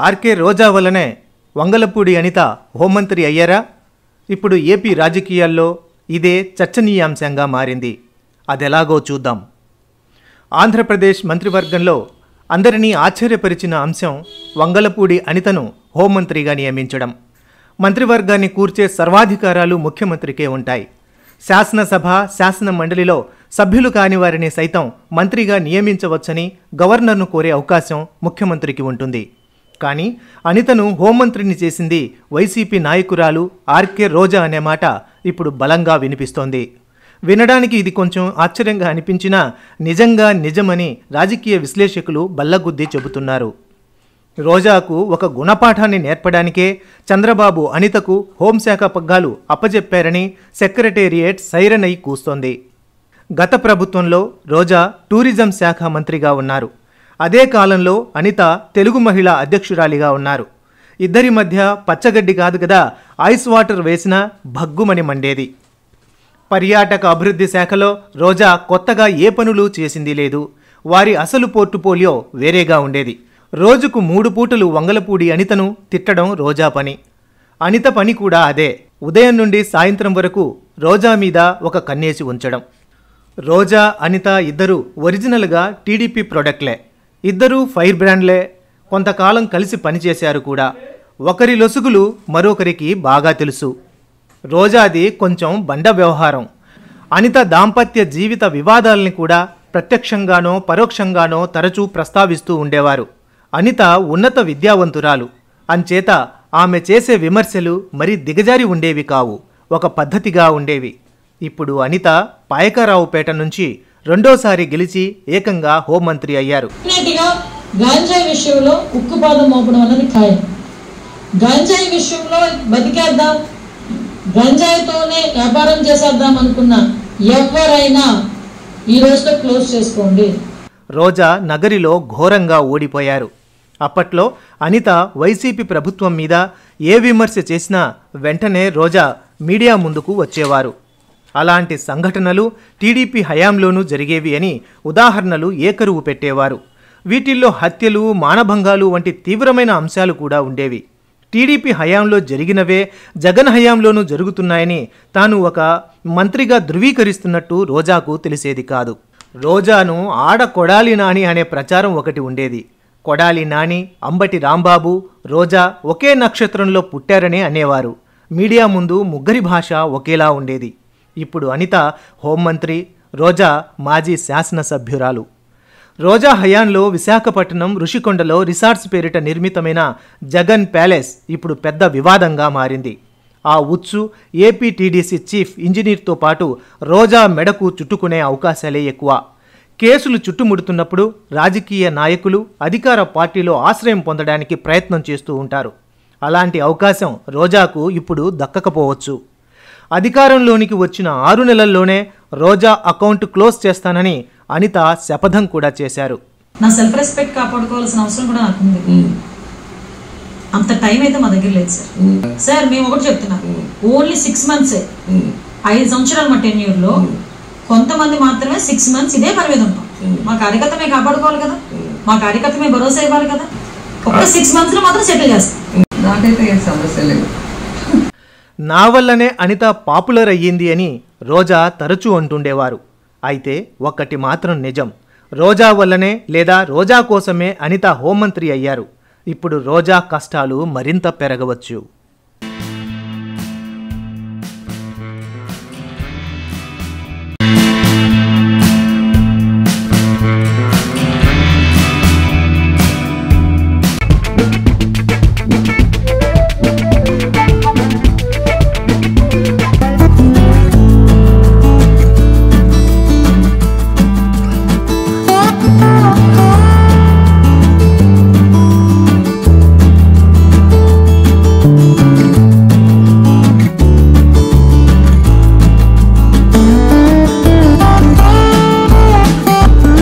RK రోజా వల్లనే వంగలపూడి అనిత హోంమంత్రి అయ్యారా? ఇప్పుడు ఏపీ రాజకీయాల్లో ఇదే చర్చనీయాంశంగా మారింది. అదెలాగో చూద్దాం. ఆంధ్రప్రదేశ్ మంత్రివర్గంలో అందరినీ ఆశ్చర్యపరిచిన అంశం వంగలపూడి అనితను హోంమంత్రిగా నియమించడం. మంత్రివర్గాన్ని కూర్చే సర్వాధికారాలు ముఖ్యమంత్రికే ఉంటాయి. శాసనసభ, శాసన మండలిలో సభ్యులు కాని వారిని సైతం మంత్రిగా నియమించవచ్చని గవర్నర్ను కోరే అవకాశం ముఖ్యమంత్రికి ఉంటుంది. కానీ అనితను హోంమంత్రిని చేసింది వైసీపీ నాయకురాలు ఆర్కే రోజా అనే మాట ఇప్పుడు బలంగా వినిపిస్తోంది. వినడానికి ఇది కొంచెం ఆశ్చర్యంగా అనిపించినా నిజంగా నిజమని రాజకీయ విశ్లేషకులు బల్లగుద్ది చెబుతున్నారు. రోజాకు ఒక గుణపాఠాన్ని నేర్పడానికే చంద్రబాబు అనితకు హోంశాఖ పగ్గాలు అప్పజెప్పారని సెక్రటేరియట్ సైరన్ అయి కూస్తోంది. గత ప్రభుత్వంలో రోజా టూరిజం శాఖ మంత్రిగా ఉన్నారు. అదే కాలంలో అనిత తెలుగు మహిళా అధ్యక్షురాలిగా ఉన్నారు. ఇద్దరి మధ్య పచ్చగడ్డి కాదు కదా, ఐస్ వాటర్ వేసినా భగ్గుమని మండేది. పర్యాటక అభివృద్ధి శాఖలో రోజా కొత్తగా ఏ పనులు చేసింది లేదు. వారి అసలు పోర్టుపోలియో వేరేగా ఉండేది. రోజుకు 3 పూటలు వంగలపూడి అనితను తిట్టడం రోజా పని. అనిత పని కూడా అదే. ఉదయం నుండి సాయంత్రం వరకు రోజా మీద ఒక కన్నేసి ఉంచడం. రోజా, అనిత ఇద్దరు ఒరిజినల్గా టీడీపీ ప్రొడక్ట్లే. ఇద్దరూ ఫైర్ బ్రాండ్లే. కొంతకాలం కలిసి పనిచేశారు కూడా. ఒకరి లొసుగులు మరొకరికి బాగా తెలుసు. రోజాది కొంచెం బండ వ్యవహారం. అనిత దాంపత్య జీవిత వివాదాలని కూడా ప్రత్యక్షంగానో పరోక్షంగానో తరచూ ప్రస్తావిస్తూ ఉండేవారు. అనిత ఉన్నత విద్యావంతురాలు. అంచేత ఆమె చేసే విమర్శలు మరీ దిగజారి ఉండేవి కావు, ఒక పద్ధతిగా ఉండేవి. ఇప్పుడు అనిత పాయకరావుపేట నుంచి రెండోసారి గెలిచి ఏకంగా హోంమంత్రి అయ్యారు. గంజాయి విషయంలో ఉక్కుపాదం మోపడం అన్నది ఖాయం. గంజాయి విషయంలో బతికేద్దాం, గంజాయితోనే వ్యాపారం చేసేద్దాం అనుకున్న ఎవరైనా ఈ రోజుతో క్లోజ్ చేసుకోండి. రోజా నగరిలో ఘోరంగా ఓడిపోయారు. అప్పట్లో అనిత వైసీపీ ప్రభుత్వం మీద ఏ విమర్శ చేసినా వెంటనే రోజా మీడియా ముందుకు వచ్చేవారు. అలాంటి సంఘటనలు టీడీపీ హయాంలోనూ జరిగేవి అని ఉదాహరణలు ఏకరువు పెట్టేవారు. వీటిల్లో హత్యలు, మానభంగాలు వంటి తీవ్రమైన అంశాలు కూడా ఉండేవి. టీడీపీ హయాంలో జరిగినవే జగన్ హయాంలోనూ జరుగుతున్నాయని తాను ఒక మంత్రిగా ధృవీకరిస్తున్నట్టు రోజాకు తెలిసేది కాదు. రోజాను ఆడ కొడాలి నాని అనే ప్రచారం ఒకటి ఉండేది. కొడాలి నాని, అంబటి రాంబాబు, రోజా ఒకే నక్షత్రంలో పుట్టారని అనేవారు. మీడియా ముందు ముగ్గురి భాష ఒకేలా ఉండేది. ఇప్పుడు అనిత హోంమంత్రి, రోజా మాజీ శాసనసభ్యురాలు. రోజా హయాంలో విశాఖపట్నం ఋషికొండలో రిసార్ట్స్ పేరిట నిర్మితమైన జగన్ ప్యాలెస్ ఇప్పుడు పెద్ద వివాదంగా మారింది. ఆ ఉచ్చు ఏపీ టీడీసీ చీఫ్ ఇంజనీర్తో పాటు రోజా మెడకు చుట్టుకునే అవకాశాలే ఎక్కువ. కేసులు చుట్టుముడుతున్నప్పుడు రాజకీయ నాయకులు అధికార పార్టీలో ఆశ్రయం పొందడానికి ప్రయత్నం చేస్తూ ఉంటారు. అలాంటి అవకాశం రోజాకు ఇప్పుడు దక్కకపోవచ్చు. అధికారంలోనికి వచ్చిన 6 నెలల్లోనే రోజా అకౌంట్ క్లోజ్ చేస్తానని అనిత శపథం కూడా చేశారు. నా సెల్ఫ్ రెస్పెక్ట్ కాపాడుకోవాల్సిన అవసరం కూడా నాకు ఉంది. అంత టైం అయితే మా దగ్గర లేదు సార్. మేము ఒకటి చెప్తున్నా, ఓన్లీ 6 months, 5 సంవత్సరాలు మా టెన్యూర్లో కొంతమంది మాత్రమే 6 months ఇదే పని మీద ఉంటాం. మా కార్యకర్తమే కాపాడుకోవాలి కదా, మా కార్యకర్తమే భరోసా ఇవ్వాలి కదా. ఒక 6 months లో మాత్రం సెటిల్ చేస్తాం. నాకైతే ఏం సమస్య లేదు. నా వల్లనే అనిత పాపులర్ అయ్యింది అని రోజా తరచూ అంటుండేవారు. అయితే ఒక్కటి మాత్రం నిజం, రోజా వల్లనే లేదా రోజా కోసమే అనిత హోంమంత్రి అయ్యారు. ఇప్పుడు రోజా కష్టాలు మరింత పెరగవచ్చు.